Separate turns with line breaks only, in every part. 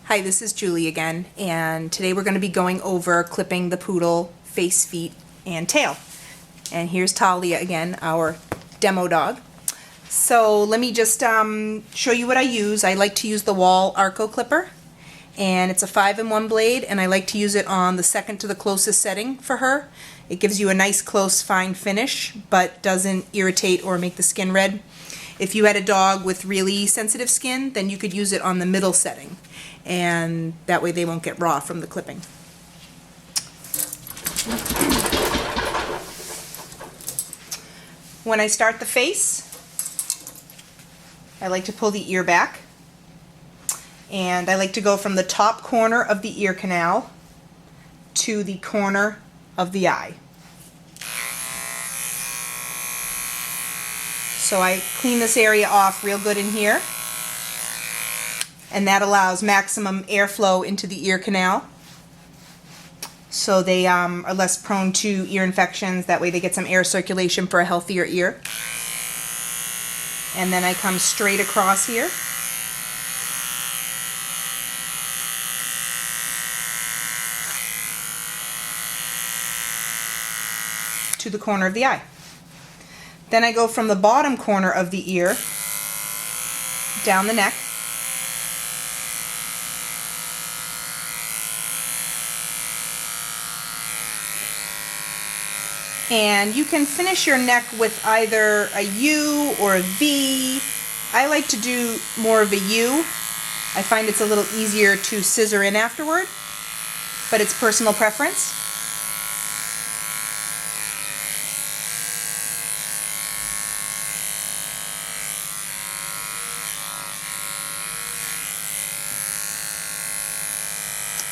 Hi, this is Julie again, and today we're going to be going over clipping the poodle face, feet, and tail. And here's Talia again, our demo dog. So let me just show you what I use. I like to use the Wall Arco clipper, and it's a 5-in-1 blade, and I like to use it on the second to the closest setting for her. It gives you a nice close fine finish, but doesn't irritate or make the skin red. If you had a dog with really sensitive skin, then you could use it on the middle setting, and that way they won't get raw from the clipping. When I start the face, I like to pull the ear back, and I like to go from the top corner of the ear canal to the corner of the eye. So I clean this area off real good in here, and that allows maximum airflow into the ear canal, so they are less prone to ear infections. That way they get some air circulation for a healthier ear. And then I come straight across here. To the corner of the eye. Then I go from the bottom corner of the ear down the neck, and you can finish your neck with either a U or a V. I like to do more of a U. I find it's a little easier to scissor in afterward, but it's personal preference.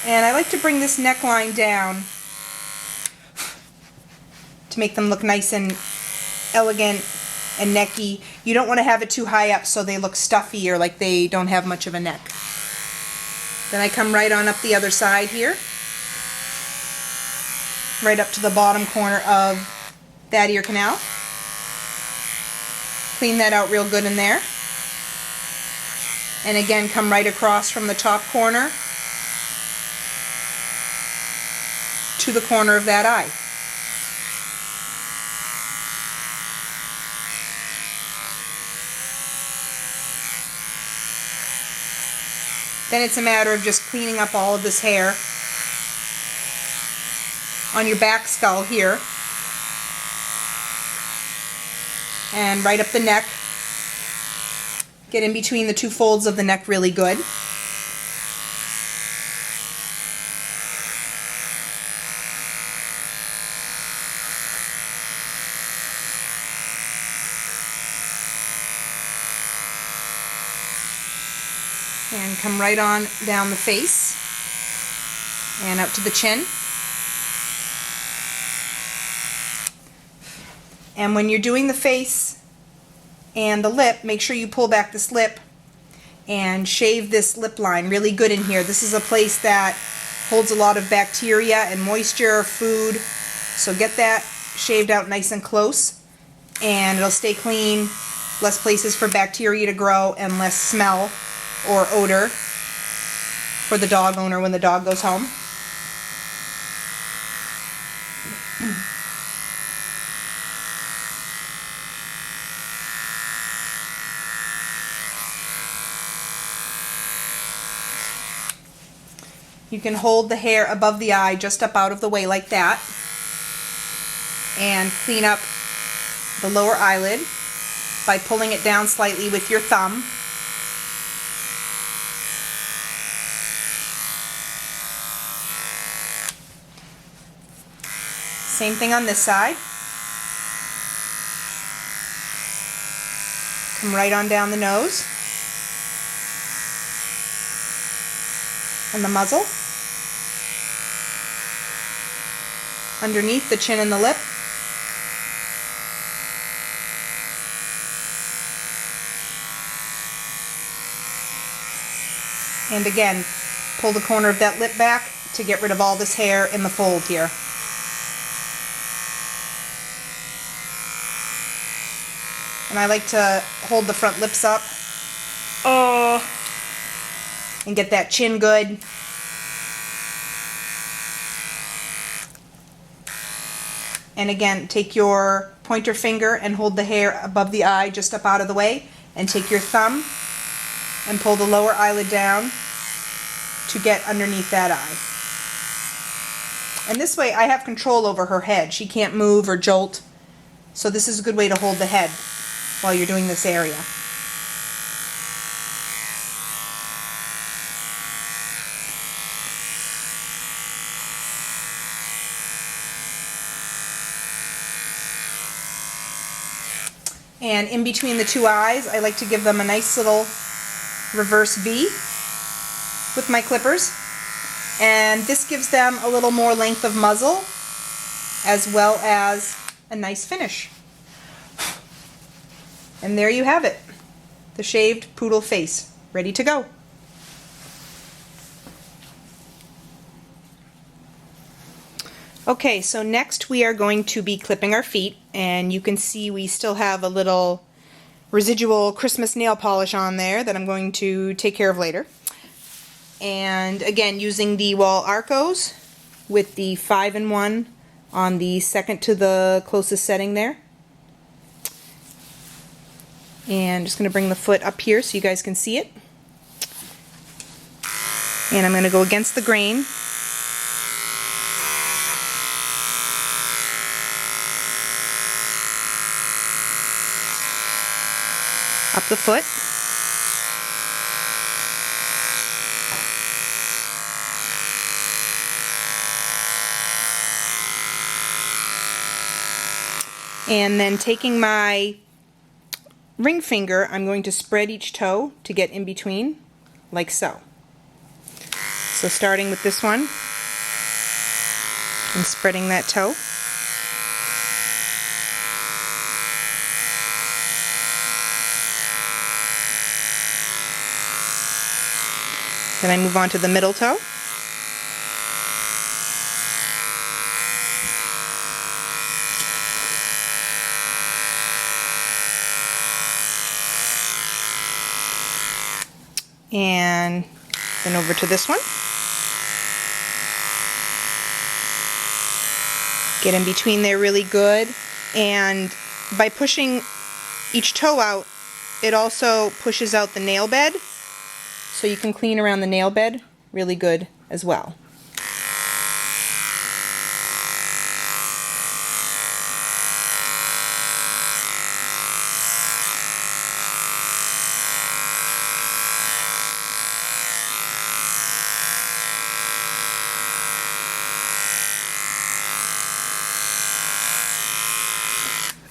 And I like to bring this neckline down to make them look nice and elegant and necky. You don't want to have it too high up so they look stuffy or like they don't have much of a neck. Then I come right on up the other side here, right up to the bottom corner of that ear canal. Clean that out real good in there. And again, come right across from the top corner to the corner of that eye. Then it's a matter of just cleaning up all of this hair on your back skull here, and right up the neck. Get in between the two folds of the neck really good. And come right on down the face and up to the chin. And when you're doing the face and the lip, make sure you pull back this lip and shave this lip line really good in here. This is a place that holds a lot of bacteria and moisture, food, so get that shaved out nice and close, and it'll stay clean, less places for bacteria to grow, and less smell or odor for the dog owner when the dog goes home. You can hold the hair above the eye just up out of the way like that, and clean up the lower eyelid by pulling it down slightly with your thumb. Same thing on this side. Come right on down the nose and the muzzle, underneath the chin and the lip, and again, pull the corner of that lip back to get rid of all this hair in the fold here. And I like to hold the front lips up and get that chin good. And again, take your pointer finger and hold the hair above the eye just up out of the way, and take your thumb and pull the lower eyelid down to get underneath that eye. And this way I have control over her head. She can't move or jolt. So this is a good way to hold the head while you're doing this area. And in between the two eyes, I like to give them a nice little reverse V with my clippers. And this gives them a little more length of muzzle, as well as a nice finish. And there you have it, the shaved poodle face, ready to go. Okay, so next we are going to be clipping our feet, and you can see we still have a little residual Christmas nail polish on there that I'm going to take care of later. And again, using the Wall Arcos with the 5-in-1 on the second to the closest setting there. And just going to bring the foot up here so you guys can see it. And I'm going to go against the grain. Up the foot. And then taking my ring finger, I'm going to spread each toe to get in between, like so. So starting with this one, and spreading that toe. Then I move on to the middle toe. And then over to this one. Get in between there really good. And by pushing each toe out, it also pushes out the nail bed. So you can clean around the nail bed really good as well.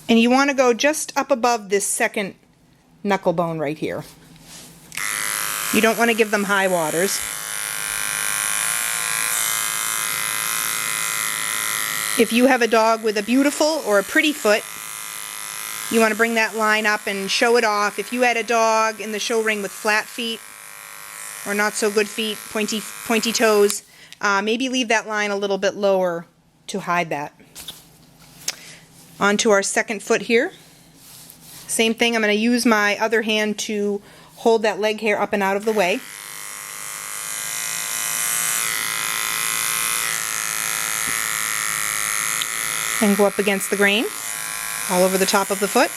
And you want to go just up above this second knuckle bone right here. You don't want to give them high waters. If you have a dog with a beautiful or a pretty foot, you want to bring that line up and show it off. If you had a dog in the show ring with flat feet or not so good feet, pointy toes, maybe leave that line a little bit lower to hide that. On to our second foot here. Same thing, I'm going to use my other hand to hold that leg hair up and out of the way. And go up against the grain, all over the top of the foot.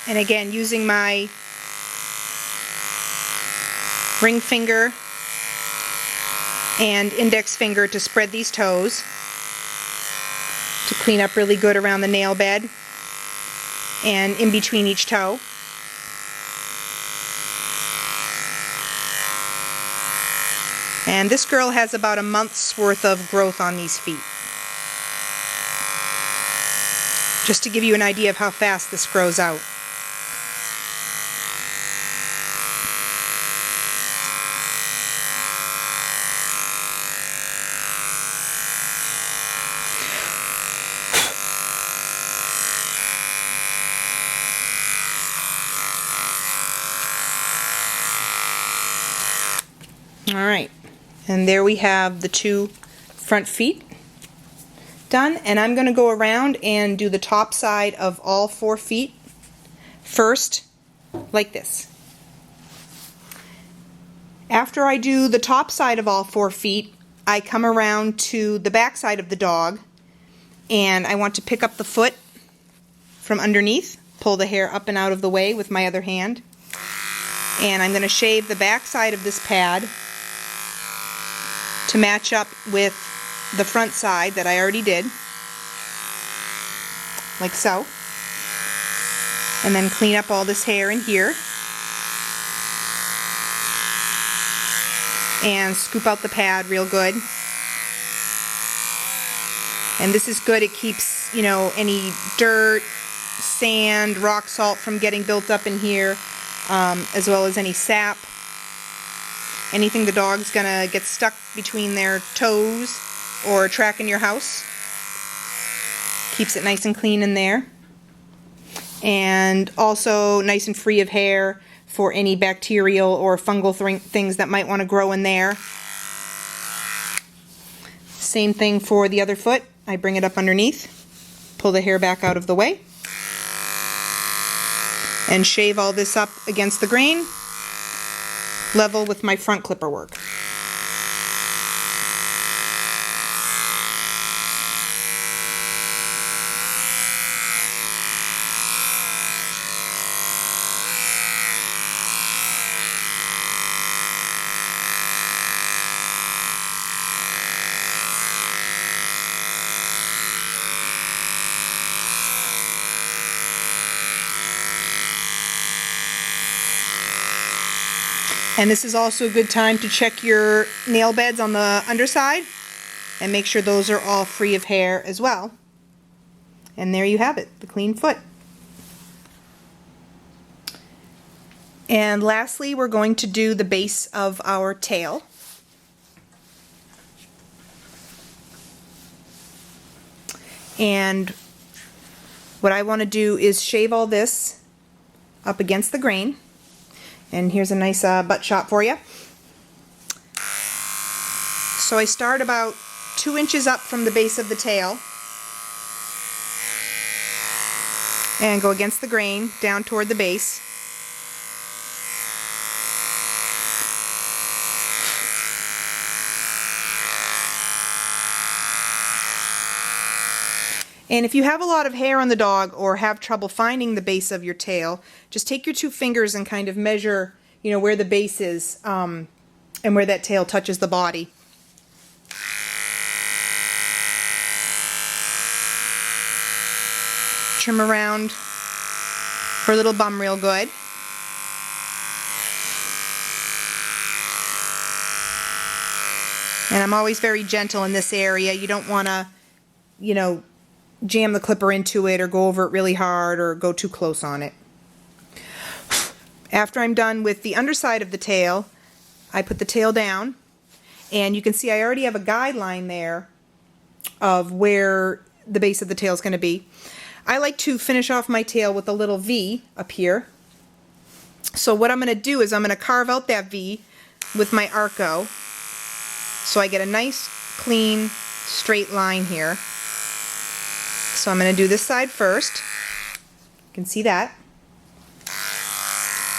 And again, using my ring finger and index finger to spread these toes to clean up really good around the nail bed and in between each toe. And this girl has about a month's worth of growth on these feet. Just to give you an idea of how fast this grows out. Alright, and there we have the two front feet done, and I'm going to go around and do the top side of all 4 feet first, like this. After I do the top side of all 4 feet, I come around to the back side of the dog, and I want to pick up the foot from underneath, pull the hair up and out of the way with my other hand, and I'm going to shave the back side of this pad to match up with the front side that I already did, like so, and then clean up all this hair in here and scoop out the pad real good. And this is good, it keeps, you know, any dirt, sand, rock salt from getting built up in here, as well as any sap. Anything the dog's gonna get stuck between their toes or track in your house. Keeps it nice and clean in there. And also nice and free of hair for any bacterial or fungal things that might want to grow in there. Same thing for the other foot. I bring it up underneath, pull the hair back out of the way, and shave all this up against the grain, level with my front clipper work. And this is also a good time to check your nail beds on the underside and make sure those are all free of hair as well. And there you have it, the clean foot. And lastly, we're going to do the base of our tail. And what I want to do is shave all this up against the grain. And here's a nice butt shot for you. So I start about 2 inches up from the base of the tail and go against the grain down toward the base. And if you have a lot of hair on the dog or have trouble finding the base of your tail, just take your 2 fingers and kind of measure, you know, where the base is and where that tail touches the body. Trim around her little bum real good. And I'm always very gentle in this area. You don't want to, you know, jam the clipper into it or go over it really hard or go too close on it. After I'm done with the underside of the tail, I put the tail down, and you can see I already have a guideline there of where the base of the tail is going to be. I like to finish off my tail with a little V up here. So what I'm going to do is I'm going to carve out that V with my Arco so I get a nice clean straight line here. So I'm going to do this side first. You can see that.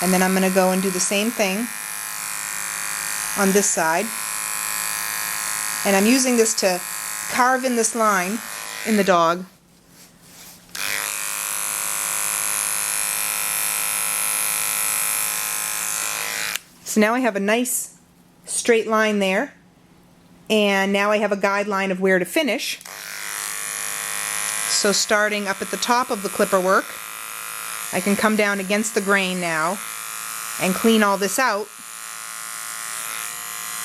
And then I'm going to go and do the same thing on this side. And I'm using this to carve in this line in the dog. So now I have a nice straight line there. And now I have a guideline of where to finish. So starting up at the top of the clipper work, I can come down against the grain now and clean all this out.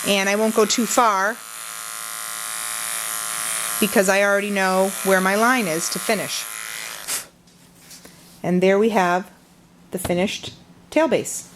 And I won't go too far because I already know where my line is to finish. And there we have the finished tail base.